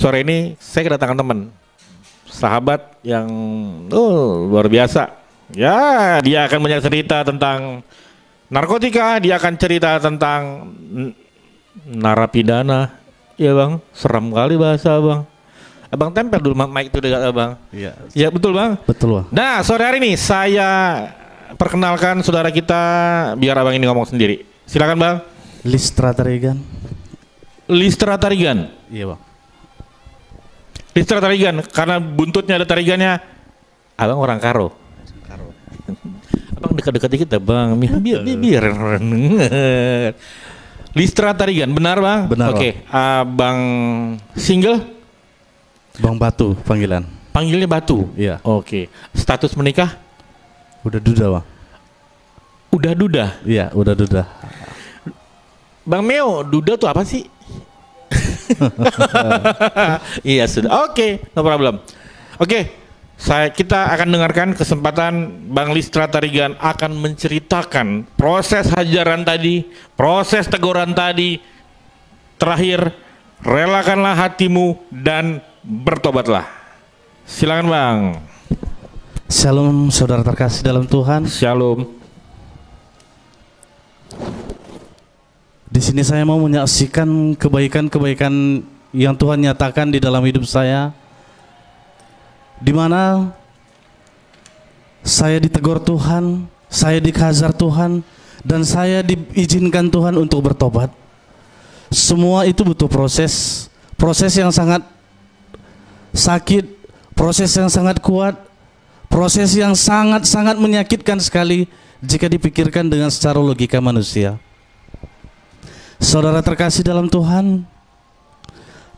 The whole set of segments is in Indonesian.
Sore ini saya kedatangan teman, sahabat yang luar biasa. Ya, dia akan banyak cerita tentang narkotika, dia akan cerita tentang narapidana. Ya bang, seram kali bahasa bang. Abang tempel dulu mic itu dekat abang. Iya. Ya betul bang. Betul bang. Nah sore hari ini saya perkenalkan saudara kita, biar abang ini ngomong sendiri. Silakan bang. Listra Tarigan. Listra Tarigan. Iya bang. Listra Tarigan, karena buntutnya ada tarigannya. Abang orang Karo. Abang dekat-dekat dikit ya bang, biar Listra Tarigan, benar bang? Benar. Oke, abang single? Bang Batu panggilan. Panggilnya Batu? Iya. Oke, status menikah? Udah duda bang. Udah duda? Iya, udah duda. Bang Meo, duda tuh apa sih? Iya sudah. Oke, no problem. Oke, kita akan dengarkan kesempatan Bang Listra Tarigan akan menceritakan proses hajaran tadi, proses teguran tadi, terakhir relakanlah hatimu dan bertobatlah. Silakan bang. Shalom saudara terkasih dalam Tuhan. Shalom. Di sini saya mau menyaksikan kebaikan-kebaikan yang Tuhan nyatakan di dalam hidup saya, di mana saya ditegur Tuhan, saya dikajar Tuhan, dan saya diizinkan Tuhan untuk bertobat. Semua itu butuh proses yang sangat sakit, proses yang sangat kuat, proses yang sangat-sangat menyakitkan sekali jika dipikirkan dengan secara logika manusia. Saudara terkasih dalam Tuhan,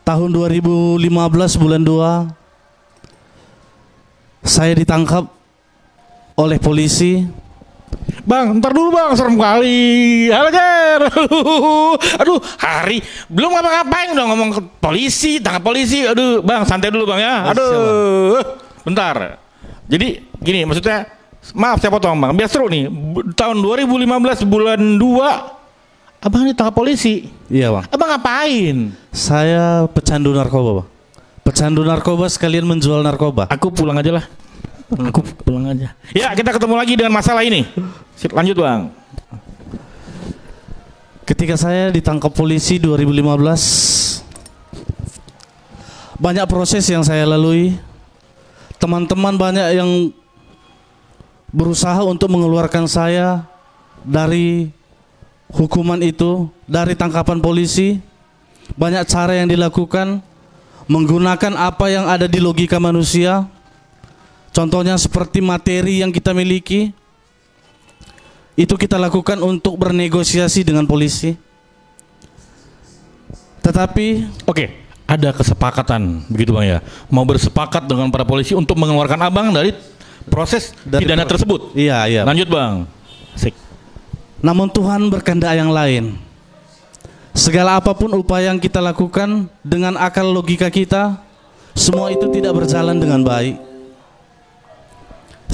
tahun 2015 bulan 2 saya ditangkap oleh polisi. Bang, ntar dulu bang, serem kali. Halo Jer. Aduh, hari belum ngapa-ngapain udah ngomong ke polisi, tangkap polisi. Aduh, bang, santai dulu bang ya. Aduh, bentar. Jadi gini, maksudnya, maaf saya potong bang, biar seru nih. Tahun 2015 bulan 2 abang ditangkap polisi. Iya bang. Abang ngapain? Saya pecandu narkoba bang. Pecandu narkoba sekalian menjual narkoba. Aku pulang aja lah. Aku pulang aja. Ya, kita ketemu lagi dengan masalah ini. Lanjut bang. Ketika saya ditangkap polisi 2015, banyak proses yang saya lalui. Teman-teman banyak yang berusaha untuk mengeluarkan saya dari hukuman itu, dari tangkapan polisi. Banyak cara yang dilakukan, menggunakan apa yang ada di logika manusia. Contohnya seperti materi yang kita miliki, itu kita lakukan untuk bernegosiasi dengan polisi. Tetapi oke, ada kesepakatan begitu bang ya, mau bersepakat dengan para polisi untuk mengeluarkan abang dari proses pidana tersebut. Iya, iya. Lanjut bang. Asik. Namun Tuhan berkehendak yang lain. Segala apapun upaya yang kita lakukan dengan akal logika kita, semua itu tidak berjalan dengan baik.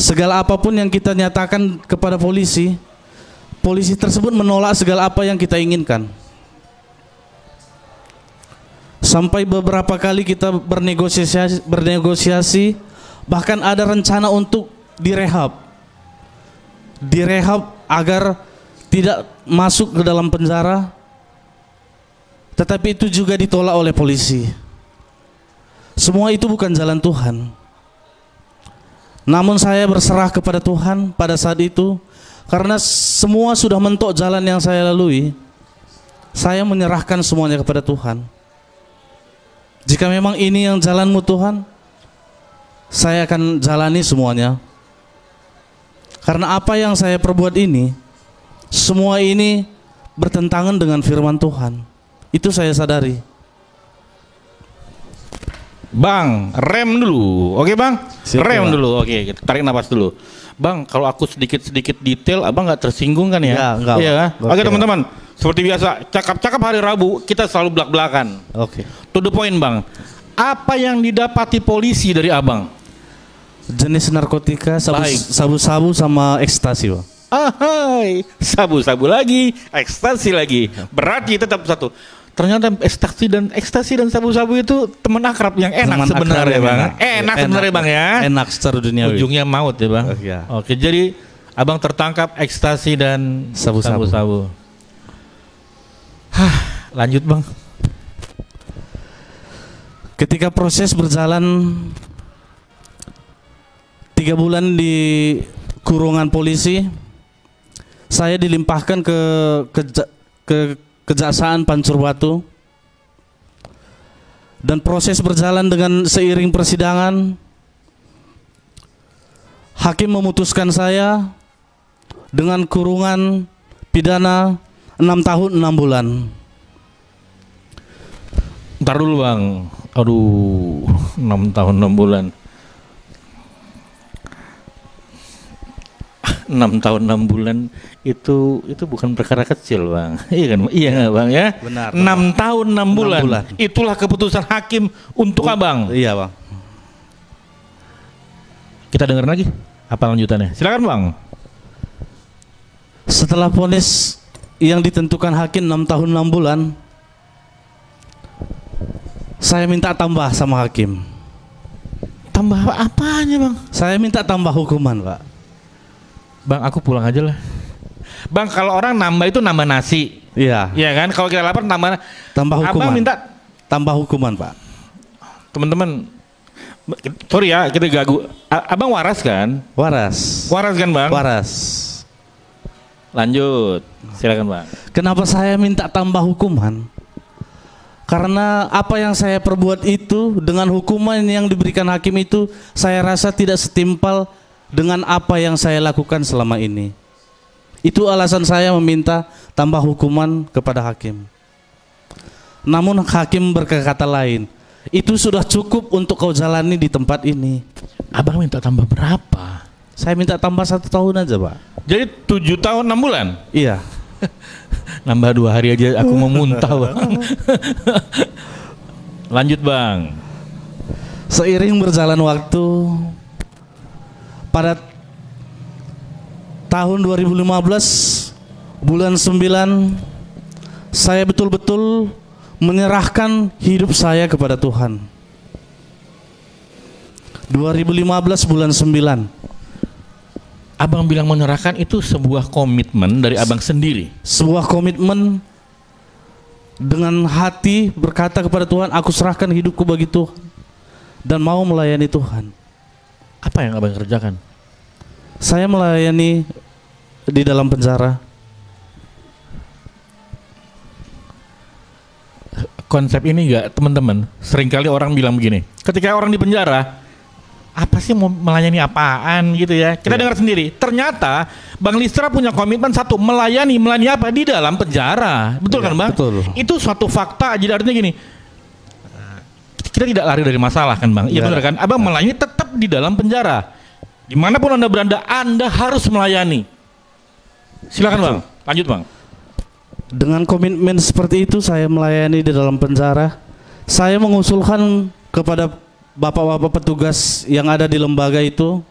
Segala apapun yang kita nyatakan kepada polisi, polisi tersebut menolak segala apa yang kita inginkan. Sampai beberapa kali kita bernegosiasi, bahkan ada rencana untuk direhab agar tidak masuk ke dalam penjara, tetapi itu juga ditolak oleh polisi. Semua itu bukan jalan Tuhan. Namun saya berserah kepada Tuhan pada saat itu, karena semua sudah mentok jalan yang saya lalui. Saya menyerahkan semuanya kepada Tuhan. Jika memang ini yang jalanmu Tuhan, saya akan jalani semuanya. Karena apa yang saya perbuat ini, semua ini bertentangan dengan firman Tuhan. Itu saya sadari. Bang, rem dulu. Oke bang? Siap, rem bang. dulu. Oke, kita tarik nafas dulu. Bang, kalau aku sedikit-sedikit detail, abang nggak tersinggung kan ya? Ya, enggak. Iya kan? Oke Oke, teman-teman, seperti biasa, cakap-cakap hari Rabu, kita selalu belak-belakan. Oke. To the point bang, apa yang didapati polisi dari abang? Jenis narkotika, Baik. sabu-sabu sama ekstasi, Bang. Ahai, sabu-sabu lagi, ekstasi lagi. Berarti tetap satu. Ternyata ekstasi dan sabu-sabu itu teman akrab yang enak sebenarnya bang. Enak sebenarnya bang ya. Enak secara duniawi. Ujungnya maut ya bang. Iya. Oke, jadi abang tertangkap ekstasi dan sabu-sabu. Lanjut bang. Ketika proses berjalan 3 bulan di kurungan polisi, saya dilimpahkan ke Kejaksaan Pancur Batu, dan proses berjalan dengan seiring persidangan. Hakim memutuskan saya dengan kurungan pidana 6 tahun 6 bulan. Ntar dulu bang, aduh 6 tahun 6 bulan. 6 tahun 6 bulan itu bukan perkara kecil bang. Iya kan? Iya nggak bang ya? Benar. 6 tahun 6 bulan. Itulah keputusan hakim untuk abang. Iya bang. Kita dengar lagi apa lanjutannya? Silakan bang. Setelah vonis yang ditentukan hakim 6 tahun 6 bulan, saya minta tambah sama hakim. Tambah apanya bang? Saya minta tambah hukuman pak. Bang, aku pulang aja lah. Bang, kalau orang nambah itu nambah nasi. Iya. Iya kan? Kalau kita lapar tambah hukuman. Abang minta tambah hukuman, Pak. Teman-teman, sorry ya, kita gagu. Abang waras kan? Waras. Waras kan, Bang? Waras. Lanjut. Silakan, Bang. Kenapa saya minta tambah hukuman? Karena apa yang saya perbuat itu dengan hukuman yang diberikan hakim itu, saya rasa tidak setimpal dengan apa yang saya lakukan selama ini. Itu alasan saya meminta tambah hukuman kepada hakim. Namun hakim berkata lain. Itu sudah cukup untuk kau jalani di tempat ini. Abang minta tambah berapa? Saya minta tambah 1 tahun aja pak. Jadi 7 tahun 6 bulan? Iya. Nambah 2 hari aja aku mau muntah bang. Lanjut bang. Seiring berjalan waktu, pada tahun 2015 bulan 9, saya betul-betul menyerahkan hidup saya kepada Tuhan. 2015 bulan 9. Abang bilang menyerahkan itu sebuah komitmen dari abang sendiri. Sebuah komitmen dengan hati berkata kepada Tuhan, aku serahkan hidupku bagi Tuhan dan mau melayani Tuhan. Apa yang abang kerjakan? Saya melayani di dalam penjara. Konsep ini enggak teman-teman? Seringkali orang bilang begini, ketika orang di penjara, apa sih mau melayani apaan gitu ya? Kita dengar sendiri. Ternyata Bang Listra punya komitmen satu, melayani apa di dalam penjara. Betul kan Bang? Betul. Itu suatu fakta. Jadi artinya gini, kita tidak lari dari masalah kan Bang? Iya benar kan? Abang melayani tetap di dalam penjara. Dimanapun Anda berada, Anda harus melayani. Silakan Bang, lanjut Bang. Dengan komitmen seperti itu saya melayani di dalam penjara. Saya mengusulkan kepada bapak-bapak petugas yang ada di lembaga itu,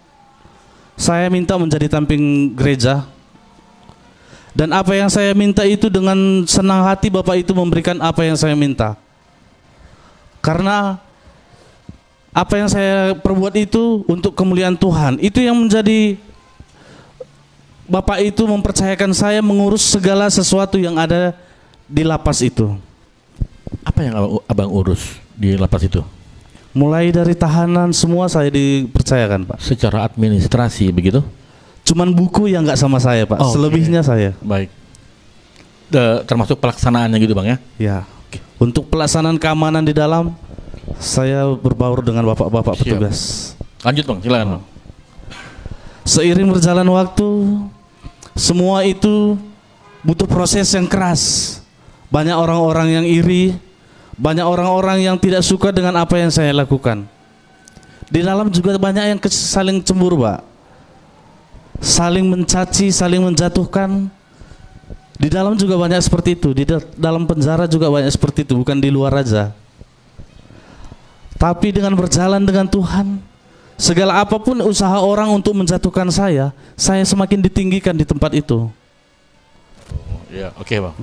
saya minta menjadi tamping gereja. Dan apa yang saya minta itu dengan senang hati bapak itu memberikan apa yang saya minta. Karena apa yang saya perbuat itu untuk kemuliaan Tuhan. Itu yang menjadi bapak itu mempercayakan saya mengurus segala sesuatu yang ada di lapas itu. Apa yang abang urus di lapas itu? Mulai dari tahanan semua saya dipercayakan Pak. Secara administrasi begitu? Cuman buku yang nggak sama saya Pak. Selebihnya saya. Baik. Termasuk pelaksanaannya gitu Bang ya? Ya. Untuk pelaksanaan keamanan di dalam, saya berbaur dengan bapak-bapak petugas. Lanjut Bang, silakan Bang. Seiring berjalan waktu, semua itu butuh proses yang keras. Banyak orang-orang yang iri, banyak orang-orang yang tidak suka dengan apa yang saya lakukan. Di dalam juga banyak yang saling cemburu Pak. Saling mencaci, saling menjatuhkan. Di dalam juga banyak seperti itu. Di dalam penjara juga banyak seperti itu, bukan di luar aja. Tapi dengan berjalan dengan Tuhan, segala apapun usaha orang untuk menjatuhkan saya semakin ditinggikan di tempat itu. Ya, oke Bang.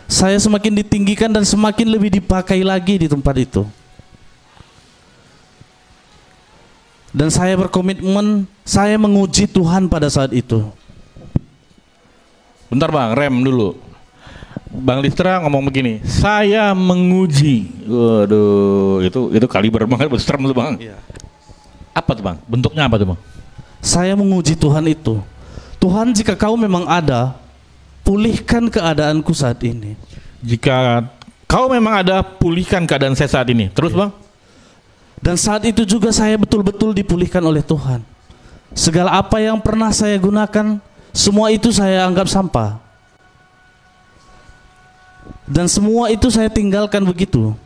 saya semakin ditinggikan dan semakin lebih dipakai lagi di tempat itu. Dan saya berkomitmen, saya menguji Tuhan pada saat itu. Bentar bang, rem dulu. Bang Listra ngomong begini, saya menguji. Waduh, itu kaliber banget, serem tuh bang. Iya. Apa tuh bang? Bentuknya apa tuh bang? Saya menguji Tuhan itu. Tuhan, jika kau memang ada, pulihkan keadaanku saat ini. Jika kau memang ada, pulihkan keadaan saya saat ini. Terus bang? Dan saat itu juga saya betul-betul dipulihkan oleh Tuhan. Segala apa yang pernah saya gunakan, semua itu saya anggap sampah. Dan semua itu saya tinggalkan begitu.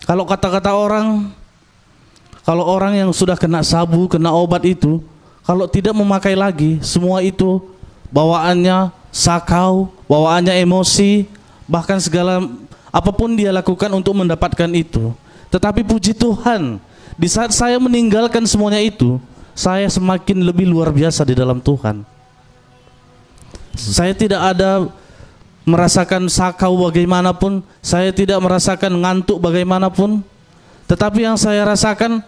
Kalau kata-kata orang, kalau orang yang sudah kena sabu, kena obat itu, kalau tidak memakai lagi, semua itu bawaannya sakau, bawaannya emosi, bahkan segala apapun dia lakukan untuk mendapatkan itu. Tetapi puji Tuhan, di saat saya meninggalkan semuanya itu, saya semakin lebih luar biasa di dalam Tuhan. Saya tidak ada merasakan sakau bagaimanapun, saya tidak merasakan ngantuk bagaimanapun, tetapi yang saya rasakan,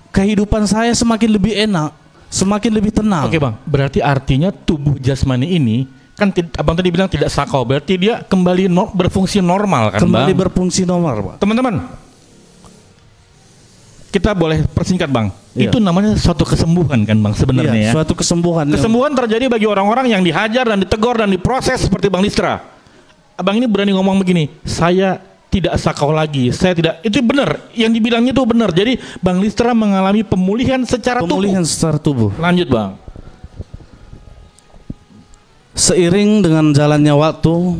kehidupan saya semakin lebih enak, semakin lebih tenang. Oke bang, berarti artinya tubuh jasmani ini, kan abang tadi bilang tidak sakau, berarti dia kembali berfungsi normal kan Kembali bang? berfungsi normal, Pak. Teman-teman, kita boleh persingkat bang. Iya. Itu namanya suatu kesembuhan kan bang sebenarnya Iya, ya. suatu kesembuhan. Kesembuhan terjadi bagi orang-orang yang dihajar dan ditegur dan diproses seperti bang Listra. Abang ini berani ngomong begini, saya tidak sakau lagi, saya tidak. Itu benar, yang dibilangnya itu benar. Jadi bang Listra mengalami pemulihan secara Pemulihan secara tubuh. Lanjut bang. Seiring dengan jalannya waktu,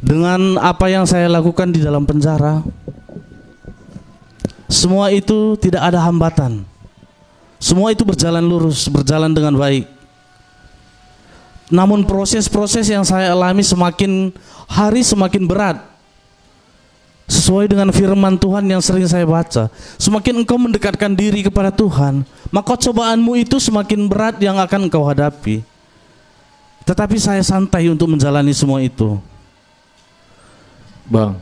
dengan apa yang saya lakukan di dalam penjara, semua itu tidak ada hambatan. Semua itu berjalan lurus, berjalan dengan baik. Namun proses-proses yang saya alami semakin hari semakin berat. Sesuai dengan firman Tuhan yang sering saya baca, semakin engkau mendekatkan diri kepada Tuhan, maka cobaanmu itu semakin berat yang akan engkau hadapi. Tetapi saya santai untuk menjalani semua itu. Bang,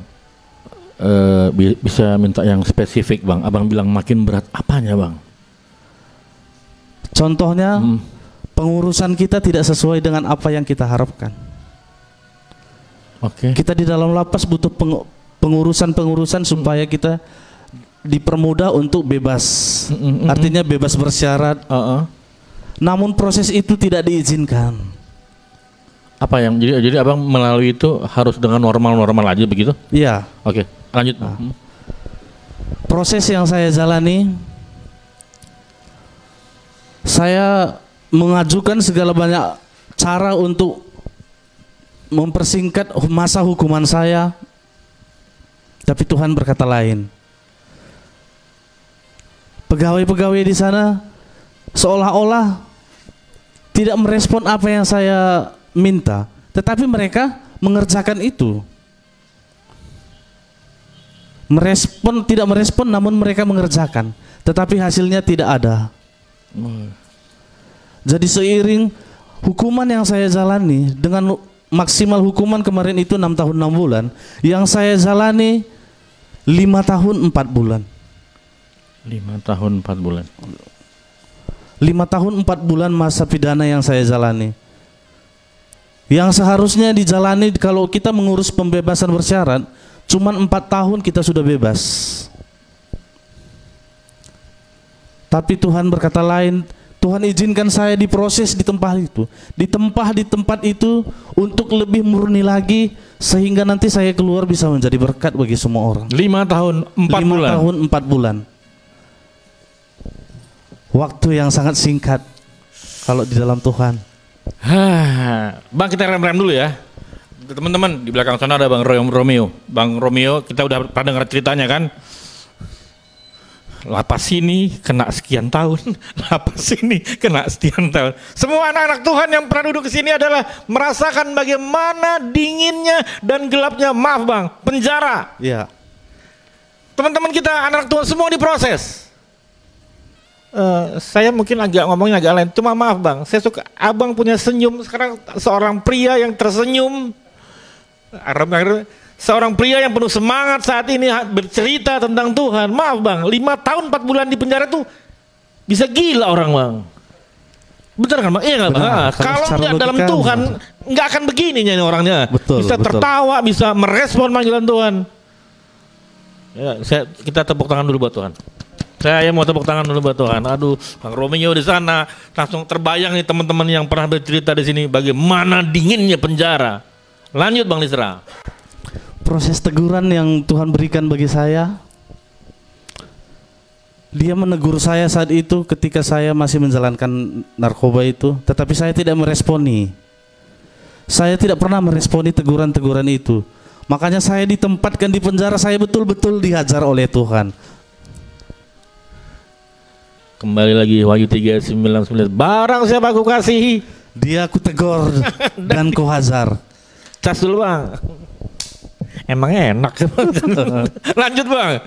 bisa minta yang spesifik bang. Abang bilang makin berat, apanya bang? Contohnya, pengurusan kita tidak sesuai dengan apa yang kita harapkan. Oke. Kita di dalam lapas butuh pengurusan supaya kita dipermudah untuk bebas. Artinya bebas bersyarat. Namun proses itu tidak diizinkan. Apa yang jadi abang melalui itu harus dengan normal aja begitu? Iya. Oke, lanjut. Proses yang saya jalani, saya mengajukan segala banyak cara untuk mempersingkat masa hukuman saya, tapi Tuhan berkata lain. Pegawai-pegawai di sana seolah-olah tidak merespon apa yang saya minta, tetapi mereka mengerjakan itu. Tidak merespon, namun mereka mengerjakan, tetapi hasilnya tidak ada. Jadi seiring hukuman yang saya jalani, dengan maksimal hukuman kemarin itu 6 tahun 6 bulan, yang saya jalani 5 tahun 4 bulan. 5 tahun 4 bulan. 5 tahun 4 bulan masa pidana yang saya jalani, yang seharusnya dijalani kalau kita mengurus pembebasan bersyarat cuman 4 tahun kita sudah bebas. Tapi Tuhan berkata lain. Tuhan izinkan saya diproses di tempat itu, di tempat itu untuk lebih murni lagi, sehingga nanti saya keluar bisa menjadi berkat bagi semua orang. 5 tahun 4 bulan. 5 tahun 4 bulan. Waktu yang sangat singkat kalau di dalam Tuhan. Bang, kita rem-rem dulu ya. Teman-teman, di belakang sana ada Bang Romeo. Bang Romeo, kita udah pernah dengar ceritanya kan? Lapas sini kena sekian tahun, lapas sini kena sekian tahun. Semua anak-anak Tuhan yang pernah duduk di sini adalah merasakan bagaimana dinginnya dan gelapnya, maaf bang, penjara. Iya. Teman-teman kita, anak Tuhan semua diproses. saya mungkin ngomongnya agak lain. Cuma maaf bang, saya suka abang punya senyum. Sekarang seorang pria yang tersenyum, seorang pria yang penuh semangat saat ini bercerita tentang Tuhan. Maaf bang, 5 tahun 4 bulan di penjara tuh bisa gila orang bang. Betul kan bang? Iya nggak bang? Kalau nggak dalam Tuhan nggak akan begini nih orangnya. Bisa tertawa, bisa merespon panggilan Tuhan. Ya, kita tepuk tangan dulu buat Tuhan. Saya mau tepuk tangan dulu buat Tuhan. Aduh, Bang Romeo di sana langsung terbayang nih teman-teman yang pernah bercerita di sini bagaimana dinginnya penjara. Lanjut Bang Lisra. Proses teguran yang Tuhan berikan bagi saya, Dia menegur saya saat itu ketika saya masih menjalankan narkoba itu, tetapi saya tidak meresponi. Saya tidak pernah meresponi teguran-teguran itu. Makanya saya ditempatkan di penjara, saya betul-betul dihajar oleh Tuhan. Kembali lagi Wahyu 3:9. Barang siapa aku kasihi, dia aku tegur dan ku hajar. Cas dulu bang. Emang enak. Lanjut bang.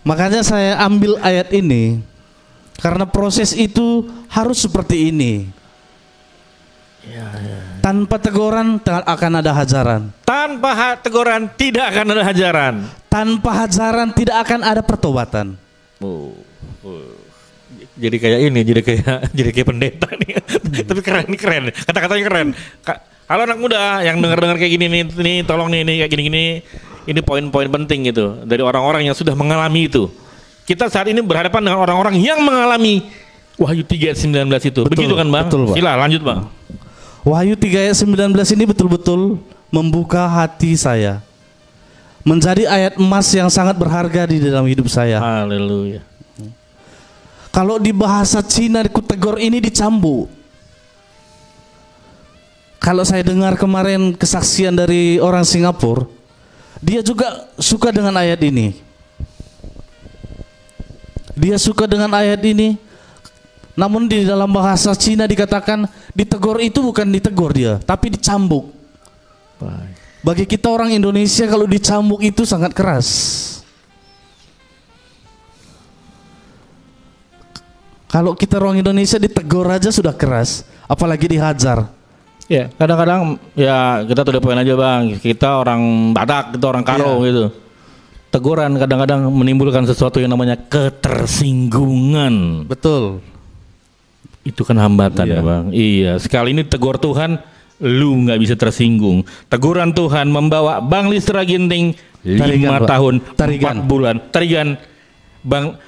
Makanya saya ambil ayat ini karena proses itu harus seperti ini. Ya. Tanpa teguran akan ada hajaran. Tanpa teguran tidak akan ada hajaran. Tanpa hajaran tidak akan ada pertobatan. Jadi kayak ini, jadi kayak pendeta nih. Tapi keren. Kata-katanya keren. Kalau anak muda yang dengar kayak gini nih, tolong nih kayak gini. Ini poin-poin penting gitu dari orang-orang yang sudah mengalami itu. Kita saat ini berhadapan dengan orang-orang yang mengalami Wahyu 3:19 itu. Betul, begitu kan bang? Betul, Sila lanjut bang. Wahyu 3:19 ini betul-betul membuka hati saya. Menjadi ayat emas yang sangat berharga di dalam hidup saya. Haleluya. Kalau di bahasa Cina kutegor ini dicambuk. Kalau saya dengar kemarin kesaksian dari orang Singapura, dia juga suka dengan ayat ini. Dia suka dengan ayat ini. Namun di dalam bahasa Cina dikatakan ditegur itu bukan ditegur dia, tapi dicambuk. Bagi kita orang Indonesia kalau dicambuk itu sangat keras. Kalau kita orang Indonesia ditegur aja sudah keras, apalagi dihajar. Ya, kadang-kadang ya kita tuh udah poin aja bang. Kita orang Batak, kita orang Karo gitu. Teguran kadang-kadang menimbulkan sesuatu yang namanya ketersinggungan. Betul. Itu kan hambatan ya bang. Iya, sekali ini tegur Tuhan, lu nggak bisa tersinggung. Teguran Tuhan membawa Bang Listra Ginting 5 tahun 4 bulan. Tarigan, bang.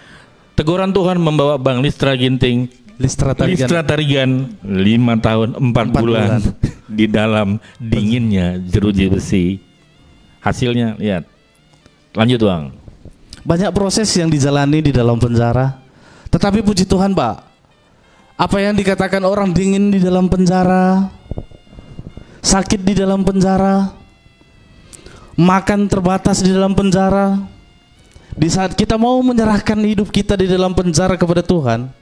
Teguran Tuhan membawa Bang Listra Ginting Listra Tarigan 5 tahun 4 bulan di dalam dinginnya jeruji besi. Hasilnya lihat. Lanjut bang. Banyak proses yang dijalani di dalam penjara. Tetapi puji Tuhan Pak, apa yang dikatakan orang dingin di dalam penjara, sakit di dalam penjara, makan terbatas di dalam penjara, di saat kita mau menyerahkan hidup kita di dalam penjara kepada Tuhan,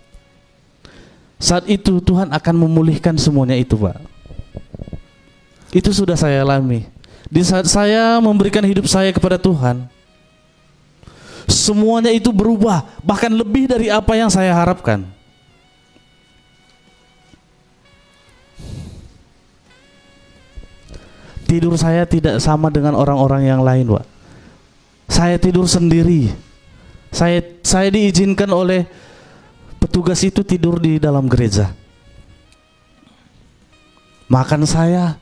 saat itu Tuhan akan memulihkan semuanya itu Pak. Itu sudah saya alami. Di saat saya memberikan hidup saya kepada Tuhan, semuanya itu berubah, bahkan lebih dari apa yang saya harapkan. Tidur saya tidak sama dengan orang-orang yang lain Pak. Saya tidur sendiri. Saya diizinkan oleh petugas itu tidur di dalam gereja. Makan saya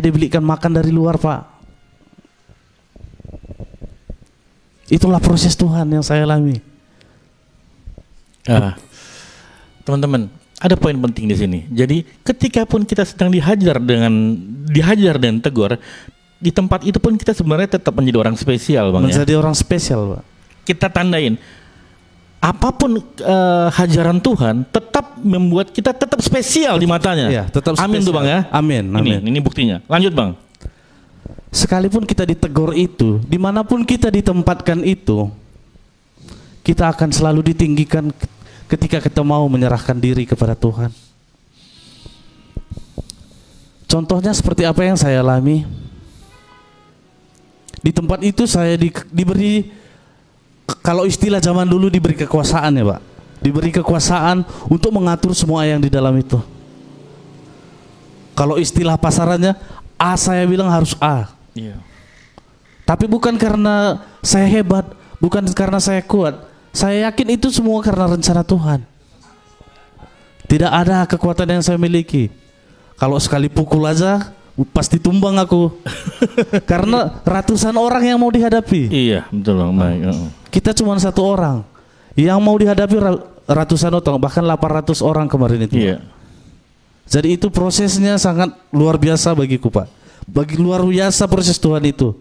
dibelikan makan dari luar Pak. Itulah proses Tuhan yang saya alami. Teman-teman, ada poin penting di sini. Jadi ketika pun kita sedang dihajar dan tegur, di tempat itu pun kita sebenarnya tetap menjadi orang spesial bang. Menjadi orang spesial Pak. Kita tandain apapun hajaran Tuhan tetap membuat kita tetap spesial di matanya. Ya, tetap amin spesial. Tuh bang ya. Amin. Ini buktinya. Lanjut bang. Sekalipun kita ditegur itu, dimanapun kita ditempatkan itu, kita akan selalu ditinggikan ketika kita mau menyerahkan diri kepada Tuhan. Contohnya seperti apa yang saya alami. Di tempat itu saya diberi kalau istilah zaman dulu diberi kekuasaan ya Pak, diberi kekuasaan untuk mengatur semua yang di dalam itu. Kalau istilah pasarannya A, saya bilang harus A. Iya. Tapi bukan karena saya hebat, bukan karena saya kuat. Saya yakin itu semua karena rencana Tuhan. Tidak ada kekuatan yang saya miliki. Kalau sekali pukul aja pasti tumbang aku. Karena ratusan orang yang mau dihadapi. Iya, betul Bang. Baik. Kita cuma satu orang yang mau dihadapi ratusan orang, bahkan 800 orang kemarin itu. Iya. Jadi itu prosesnya sangat luar biasa bagiku Pak. Bagi luar biasa proses Tuhan itu.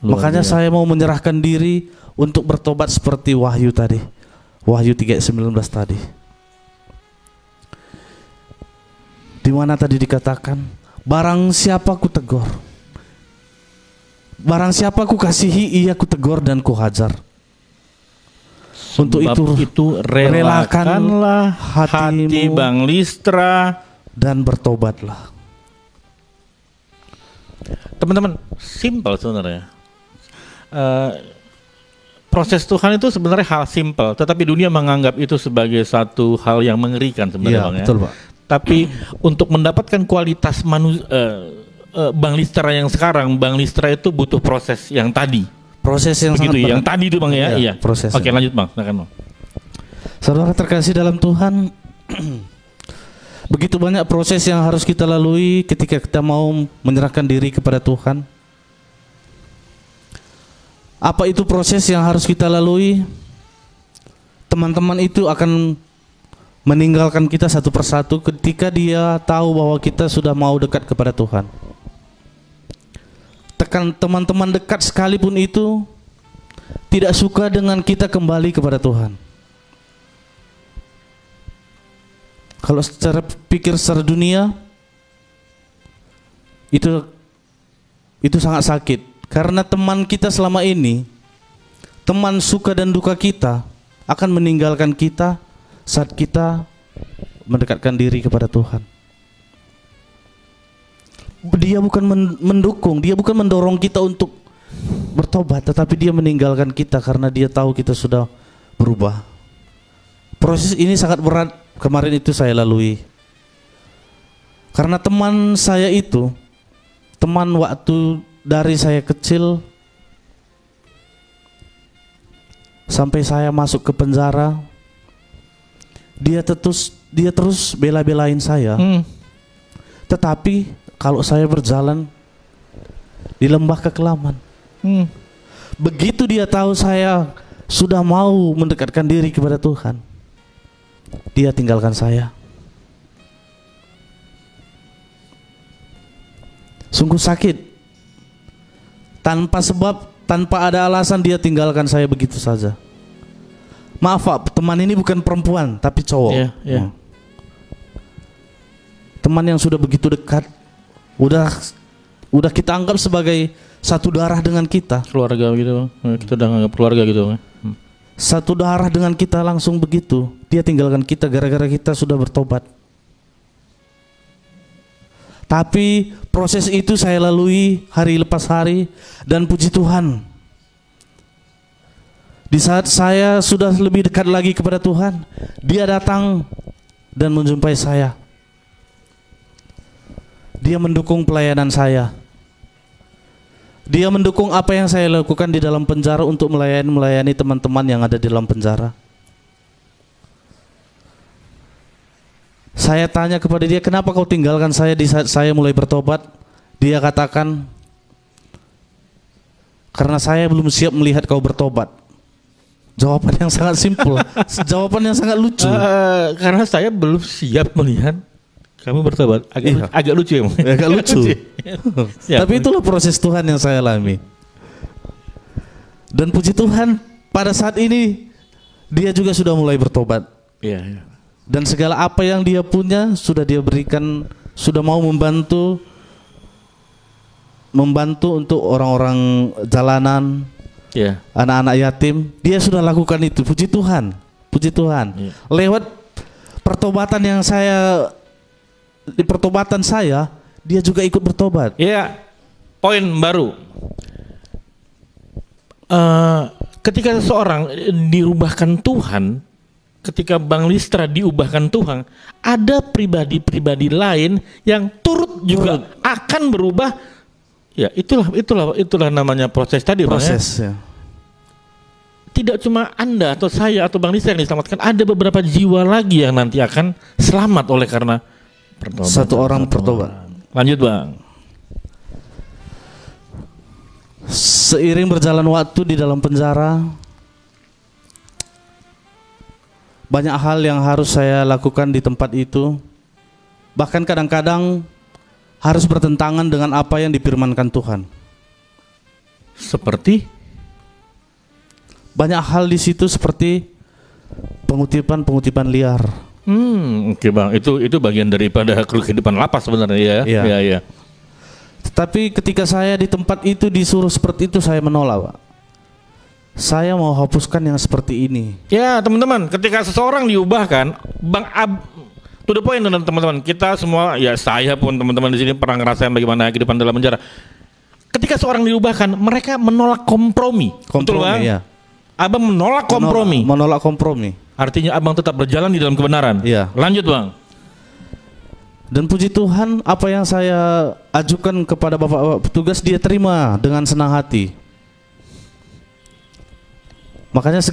Makanya saya mau menyerahkan diri untuk bertobat seperti Wahyu tadi. Wahyu 3:19 tadi. Di mana tadi dikatakan, barang siapa ku tegur, barang siapa ku kasihi, ia ku tegur dan ku hajar. Untuk itu relakanlah hati Bang Listra dan bertobatlah. Teman-teman, simpel sebenarnya. Proses Tuhan itu sebenarnya hal simpel, tetapi dunia menganggap itu sebagai satu hal yang mengerikan sebenarnya, Bang, betul, Pak. Tapi untuk mendapatkan kualitas Bang Listra yang sekarang, Bang Listra itu butuh proses yang tadi. Proses yang begitu, sangat yang tadi itu Bang ya. Iya. Proses. Oke, lanjut Bang. Silakan Bang. Saudara terkasih dalam Tuhan, begitu banyak proses yang harus kita lalui ketika kita mau menyerahkan diri kepada Tuhan. Apa itu proses yang harus kita lalui? Teman-teman itu akan meninggalkan kita satu persatu ketika dia tahu bahwa kita sudah mau dekat kepada Tuhan. Teman-teman dekat sekalipun itu tidak suka dengan kita kembali kepada Tuhan. Kalau secara pikir secara dunia itu sangat sakit. Karena teman kita selama ini, teman suka dan duka kita akan meninggalkan kita saat kita mendekatkan diri kepada Tuhan. Dia bukan mendukung, dia bukan mendorong kita untuk bertobat, tetapi dia meninggalkan kita karena dia tahu kita sudah berubah. Proses ini sangat berat, kemarin itu saya lalui. Karena teman saya itu, teman waktu dari saya kecil sampai saya masuk ke penjara, dia terus bela-belain saya. Tetapi kalau saya berjalan di lembah kekelaman, begitu dia tahu saya sudah mau mendekatkan diri kepada Tuhan, dia tinggalkan saya. Sungguh sakit. Tanpa sebab, tanpa ada alasan dia tinggalkan saya begitu saja. Maaf Pak, teman ini bukan perempuan tapi cowok. Yeah. Teman yang sudah begitu dekat, udah kita anggap sebagai satu darah dengan kita. Keluarga gitu, kita udah anggap keluarga gitu. Satu darah dengan kita langsung begitu. Dia tinggalkan kita gara-gara kita sudah bertobat. Tapi proses itu saya lalui hari lepas hari, dan puji Tuhan, di saat saya sudah lebih dekat lagi kepada Tuhan, dia datang dan menjumpai saya. Dia mendukung pelayanan saya. Dia mendukung apa yang saya lakukan di dalam penjara untuk melayani teman-teman yang ada di dalam penjara. Saya tanya kepada dia, kenapa kau tinggalkan saya di saat saya mulai bertobat? Dia katakan, karena saya belum siap melihat kau bertobat. Jawaban yang sangat simpel, jawaban yang sangat lucu. Karena saya belum siap melihat kamu bertobat. Agak lucu ya, agak lucu. Tapi itulah proses Tuhan yang saya alami. Dan puji Tuhan, pada saat ini dia juga sudah mulai bertobat. Iya. Dan segala apa yang dia punya sudah dia berikan, sudah mau membantu untuk orang-orang jalanan, anak-anak yatim. Dia sudah lakukan itu. Puji Tuhan, puji Tuhan. Lewat pertobatan yang di pertobatan saya, dia juga ikut bertobat. Iya. Poin baru. ketika seseorang diubahkan Tuhan, ketika Bang Listra diubahkan Tuhan, ada pribadi-pribadi lain yang turut juga akan berubah. Ya, itulah namanya proses tadi, Bang. Proses ya. Tidak cuma Anda atau saya atau Bang Listra yang diselamatkan, ada beberapa jiwa lagi yang nanti akan selamat oleh karena pertobatan. Satu orang bertobat. Lanjut, Bang. Seiring berjalan waktu di dalam penjara, banyak hal yang harus saya lakukan di tempat itu. Bahkan kadang-kadang harus bertentangan dengan apa yang difirmankan Tuhan. Seperti banyak hal di situ seperti pengutipan liar. Oke, Bang. Itu bagian daripada kehidupan lapas sebenarnya ya. Iya. Iya. Tetapi ketika saya di tempat itu disuruh seperti itu, saya menolak, Pak. Saya mau hapuskan yang seperti ini. Ya, teman-teman, ketika seseorang diubahkan, to the point, teman-teman, kita semua, ya saya pun teman-teman di sini pernah ngerasain bagaimana kehidupan dalam penjara. Ketika seorang diubahkan, mereka menolak kompromi. Betul, Bang? Ya. Abang menolak kompromi. Menolak kompromi. Artinya abang tetap berjalan di dalam kebenaran. Iya. Lanjut, Bang. Dan puji Tuhan, apa yang saya ajukan kepada Bapak petugas, dia terima dengan senang hati. Makanya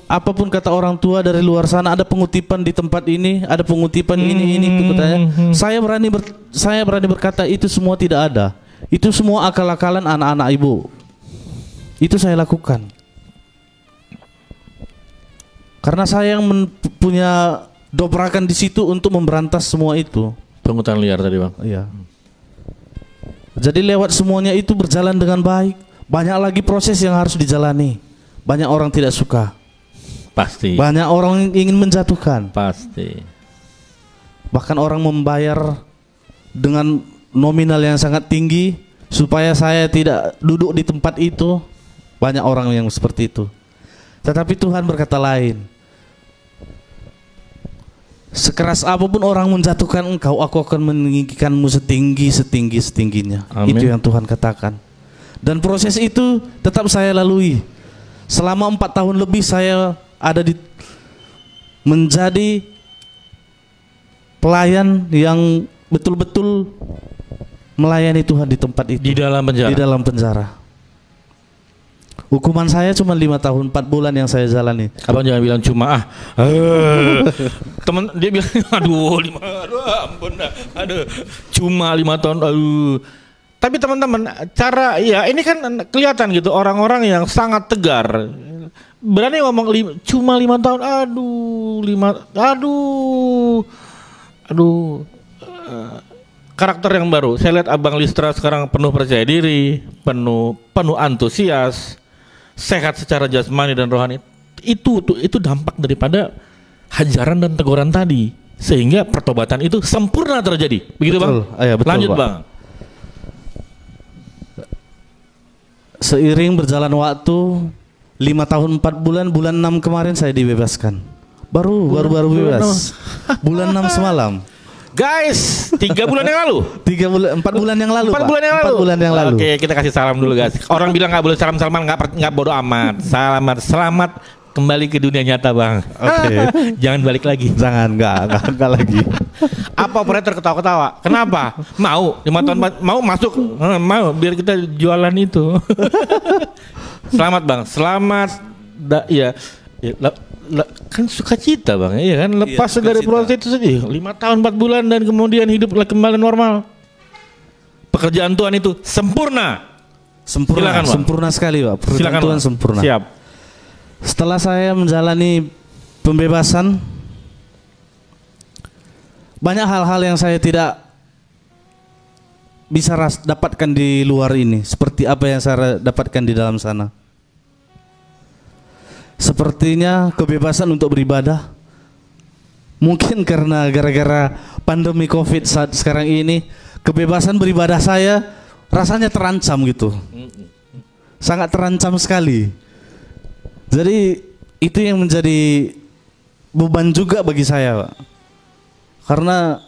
apapun kata orang tua dari luar sana, ada pengutipan di tempat ini, ada pengutipan ini katanya. Saya berani berkata itu semua tidak ada. Itu semua akal-akalan anak-anak ibu. Itu saya lakukan. Karena saya yang punya dobrakan di situ untuk memberantas semua itu. Pungutan liar tadi, Bang. Iya. Jadi lewat semuanya itu berjalan dengan baik. Banyak lagi proses yang harus dijalani. Banyak orang tidak suka. Pasti. Banyak orang ingin menjatuhkan. Pasti. Bahkan orang membayar dengan nominal yang sangat tinggi supaya saya tidak duduk di tempat itu. Banyak orang yang seperti itu. Tetapi Tuhan berkata lain. Sekeras apapun orang menjatuhkan engkau, aku akan meninggikanmu setinggi-tingginya. Itu yang Tuhan katakan. Dan proses itu tetap saya lalui. Selama 4 tahun lebih saya ada menjadi pelayan yang betul-betul melayani Tuhan di tempat itu. Di dalam penjara. Di dalam penjara. Hukuman saya cuma 5 tahun 4 bulan yang saya jalani. Abang jangan bilang cuma teman dia bilang ampun dah. Cuma 5 tahun. Tapi teman-teman, cara ya ini kan kelihatan gitu orang-orang yang sangat tegar. Berani ngomong cuma 5 tahun. Karakter yang baru. Saya lihat Abang Listra sekarang penuh percaya diri, penuh antusias, sehat secara jasmani dan rohani. Itu dampak daripada hajaran dan teguran tadi, sehingga pertobatan itu sempurna terjadi. Begitu, Bang? Betul, lanjut, Pak. Bang. Seiring berjalan waktu 5 tahun 4 bulan, bulan 6 kemarin saya dibebaskan. Baru bebas. Bulan 6 semalam. Guys, 3 bulan yang lalu. 4 bulan yang lalu. 4 bulan yang lalu. 4 bulan yang lalu. Oke, kita kasih salam dulu, guys. Orang bilang nggak boleh salam-salaman, nggak bodo amat. Selamat kembali ke dunia nyata, Bang. Oke. Jangan balik lagi. Jangan, enggak lagi. Apa operator ketawa-ketawa? Kenapa? Mau 5 tahun mau masuk, mau biar kita jualan itu. Selamat, Bang. Selamat. Kan sukacita, Bang. Iya kan, lepas dari proses itu saja. 5 tahun 4 bulan dan kemudian hidup kembali normal. Pekerjaan Tuhan itu sempurna. Silakan, sempurna sekali, Pak. Pekerjaan Tuhan sempurna. Siap. Setelah saya menjalani pembebasan, banyak hal-hal yang saya tidak bisa dapatkan di luar ini, seperti apa yang saya dapatkan di dalam sana. Sepertinya kebebasan untuk beribadah. Mungkin karena gara-gara pandemi COVID saat sekarang ini, kebebasan beribadah saya rasanya terancam gitu. Sangat terancam sekali. Jadi itu yang menjadi beban juga bagi saya, Pak. Karena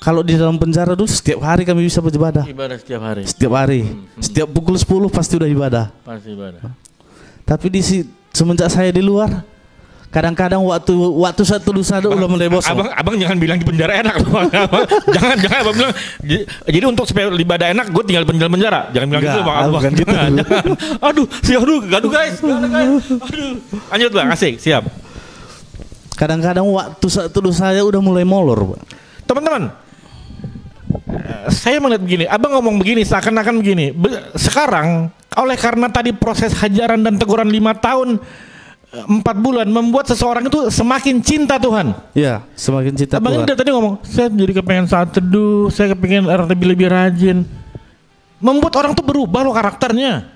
Kalau di dalam penjara dulu setiap hari kami bisa beribadah. Ibadah setiap hari. Setiap hari. Setiap pukul 10 pasti udah ibadah. Pasti ibadah. Tapi semenjak saya di luar, kadang-kadang waktu satu dosa udah mulai bosan. Abang jangan bilang di penjara enak. jangan abang bilang. Jadi untuk supaya ibadah enak, gue tinggal di penjara. Jangan bilang gitu bang. Bukan gitu. Jangan. Aduh, gaduh guys. Aduh, lanjut bang, asik, siap. Kadang-kadang waktu satu dosa saya udah mulai molor, Bang. Teman-teman, saya melihat begini, abang ngomong begini seakan-akan begini. Sekarang oleh karena tadi proses hajaran dan teguran 5 tahun 4 bulan membuat seseorang itu semakin cinta Tuhan. Iya, semakin cinta abang Tuhan. Abang tadi ngomong, saya jadi kepengen saat teduh, saya kepengen lebih rajin. Membuat orang tuh berubah loh karakternya.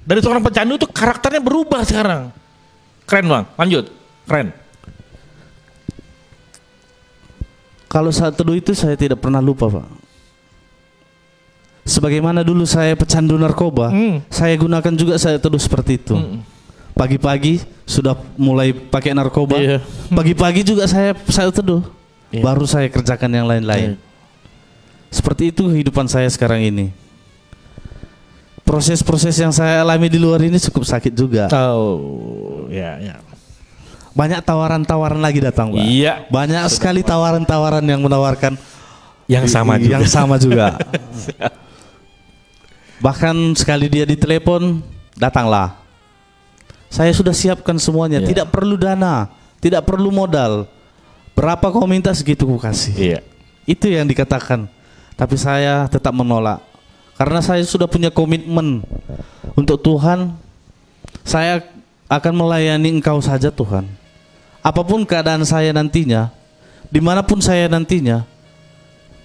Dari seorang pecandu tuh karakternya berubah sekarang. Keren bang, lanjut, keren. Kalau saat teduh itu saya tidak pernah lupa, Pak. Sebagaimana dulu saya pecandu narkoba, saya gunakan juga saya teduh seperti itu. Pagi-pagi sudah mulai pakai narkoba, pagi-pagi juga saya teduh, baru saya kerjakan yang lain-lain. Seperti itu kehidupan saya sekarang ini. Proses-proses yang saya alami di luar ini cukup sakit juga. Oh, ya. Banyak tawaran-tawaran lagi datang, Pak. Iya. Banyak sekali tawaran-tawaran yang menawarkan yang sama juga. Yang sama juga. Bahkan sekali dia ditelepon, datanglah. Saya sudah siapkan semuanya, tidak perlu dana, tidak perlu modal. Berapa kau minta segitu ku kasih. Iya. Itu yang dikatakan. Tapi saya tetap menolak. Karena saya sudah punya komitmen untuk Tuhan. Saya akan melayani Engkau saja Tuhan. Apapun keadaan saya nantinya, dimanapun saya nantinya,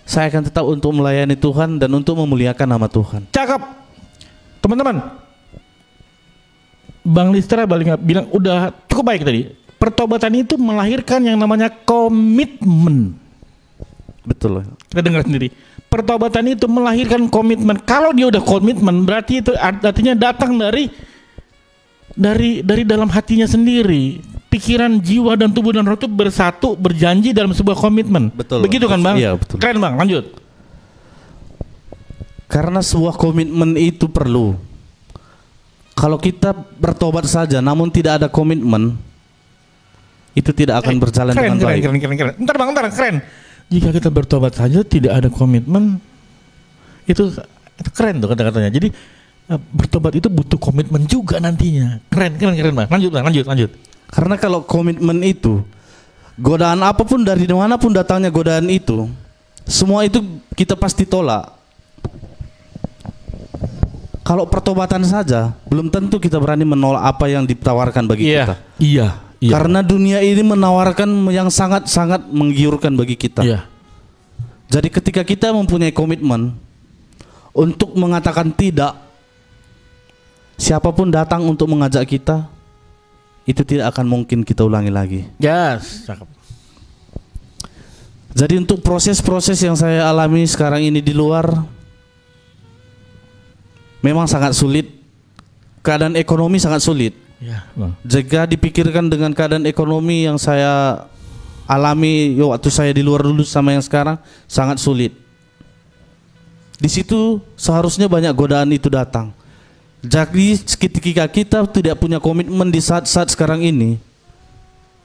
saya akan tetap untuk melayani Tuhan dan untuk memuliakan nama Tuhan. Cakep, teman-teman. Bang Listra bilang udah cukup baik tadi. Pertobatan itu melahirkan yang namanya komitmen. Betul. Kita dengar sendiri. Pertobatan itu melahirkan komitmen. Kalau dia udah komitmen, berarti itu artinya datang dari dalam hatinya sendiri. Pikiran, jiwa, dan tubuh dan roh itu bersatu, berjanji dalam sebuah komitmen. Betul. Begitu kan bang? Iya betul. Keren bang, lanjut. Karena sebuah komitmen itu perlu. Kalau kita bertobat saja namun tidak ada komitmen, itu tidak akan berjalan dengan baik. Keren. Bentar bang, keren. Jika kita bertobat saja tidak ada komitmen, itu keren tuh kata-katanya. Jadi bertobat itu butuh komitmen juga nantinya. Keren bang. Lanjut. Karena kalau komitmen itu, godaan apapun dari manapun datangnya godaan itu, semua itu kita pasti tolak. Kalau pertobatan saja, belum tentu kita berani menolak apa yang ditawarkan bagi kita. Iya. Karena dunia ini menawarkan yang sangat-sangat menggiurkan bagi kita. Iya. Jadi ketika kita mempunyai komitmen untuk mengatakan tidak, siapapun datang untuk mengajak kita, itu tidak akan mungkin kita ulangi lagi. Yes, cakep. Jadi untuk proses-proses yang saya alami sekarang ini di luar, memang sangat sulit. Keadaan ekonomi sangat sulit. Ya, bang. Jika dipikirkan dengan keadaan ekonomi yang saya alami waktu saya di luar dulu sama yang sekarang, sangat sulit. Di situ seharusnya banyak godaan itu datang. Jadi ketika kita tidak punya komitmen di saat-saat sekarang ini,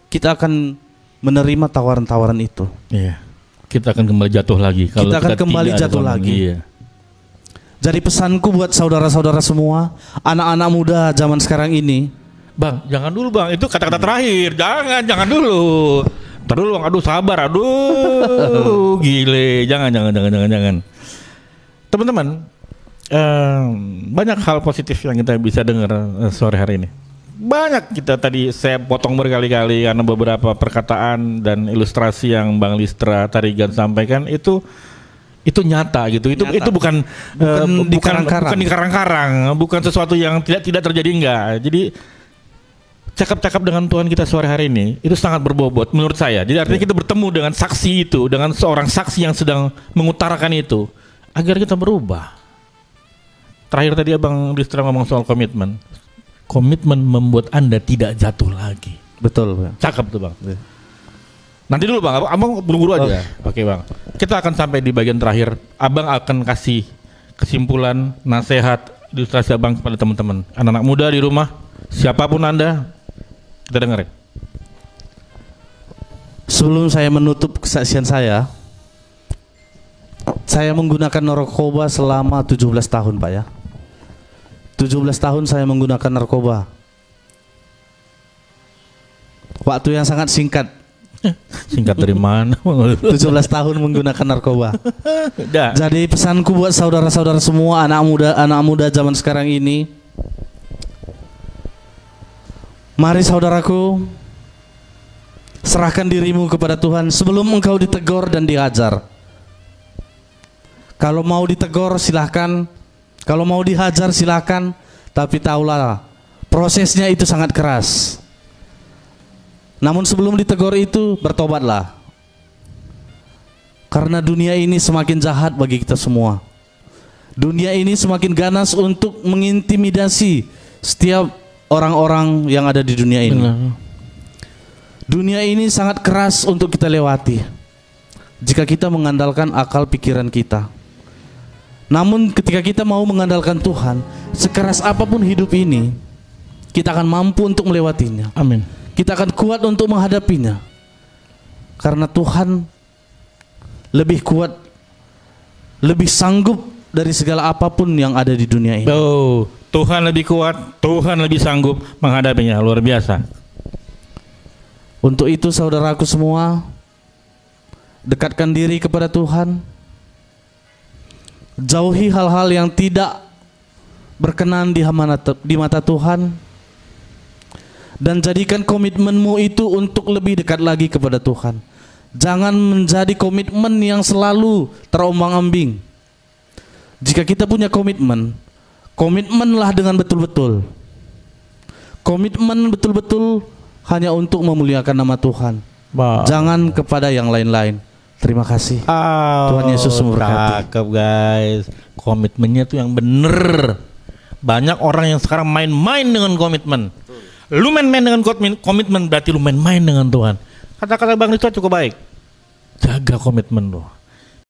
kita akan menerima tawaran-tawaran itu. Iya. Kita akan kembali jatuh lagi. Kalau kita akan kembali jatuh lagi. Iya. Jadi pesanku buat saudara-saudara semua, anak-anak muda zaman sekarang ini, bang, jangan dulu bang. Itu kata-kata terakhir. Jangan dulu. Ntar dulu bang. Aduh sabar. Aduh gile. Jangan. Teman-teman. Banyak hal positif yang kita bisa dengar sore hari ini. Banyak kita tadi saya potong berkali-kali karena beberapa perkataan dan ilustrasi yang Bang Listra Tarigan sampaikan itu nyata gitu. Itu bukan dikarang-karang, bukan sesuatu yang tidak terjadi enggak. Jadi cakap-cakap dengan Tuhan kita sore hari ini itu sangat berbobot menurut saya. Jadi artinya kita bertemu dengan saksi itu, dengan seorang saksi yang sedang mengutarakan itu agar kita berubah. Terakhir tadi Abang Listra ngomong soal komitmen. Komitmen membuat Anda tidak jatuh lagi. Betul, Bang. Cakep tuh Bang. Nanti dulu bang, abang buru-buru aja. Oke bang, kita akan sampai di bagian terakhir. Abang akan kasih kesimpulan, nasihat, ilustrasi abang kepada teman-teman, anak-anak muda di rumah, siapapun anda, kita dengerin. Sebelum saya menutup kesaksian saya menggunakan narkoba selama 17 tahun Pak ya. 17 tahun saya menggunakan narkoba. Waktu yang sangat singkat. Singkat dari mana? 17 tahun menggunakan narkoba. Dah. Jadi pesanku buat saudara-saudara semua, anak muda zaman sekarang ini, mari saudaraku, serahkan dirimu kepada Tuhan sebelum engkau ditegur dan diajar. Kalau mau ditegur silahkan, kalau mau dihajar silahkan, tapi tahulah prosesnya itu sangat keras. Namun sebelum ditegur itu bertobatlah, karena dunia ini semakin jahat bagi kita semua. Dunia ini semakin ganas untuk mengintimidasi setiap orang-orang yang ada di dunia ini. Dunia ini sangat keras untuk kita lewati jika kita mengandalkan akal pikiran kita. Namun ketika kita mau mengandalkan Tuhan, sekeras apapun hidup ini, kita akan mampu untuk melewatinya. Amin. Kita akan kuat untuk menghadapinya, karena Tuhan lebih kuat, lebih sanggup dari segala apapun yang ada di dunia ini. Oh, Tuhan lebih kuat, Tuhan lebih sanggup menghadapinya. Luar biasa. Untuk itu saudaraku semua, dekatkan diri kepada Tuhan, jauhi hal-hal yang tidak berkenan di mata Tuhan, dan jadikan komitmenmu itu untuk lebih dekat lagi kepada Tuhan. Jangan menjadi komitmen yang selalu terombang-ambing. Jika kita punya komitmen, komitmenlah dengan betul-betul. Komitmen betul-betul hanya untuk memuliakan nama Tuhan. Jangan kepada yang lain-lain. Terima kasih. Tuhan Yesus memberkati. Cakep guys. Komitmennya tuh yang bener. Banyak orang yang sekarang main-main dengan komitmen. Lu main-main dengan komitmen berarti lu main-main dengan Tuhan. Kata-kata Bang Rizwan cukup baik. Jaga komitmen lu.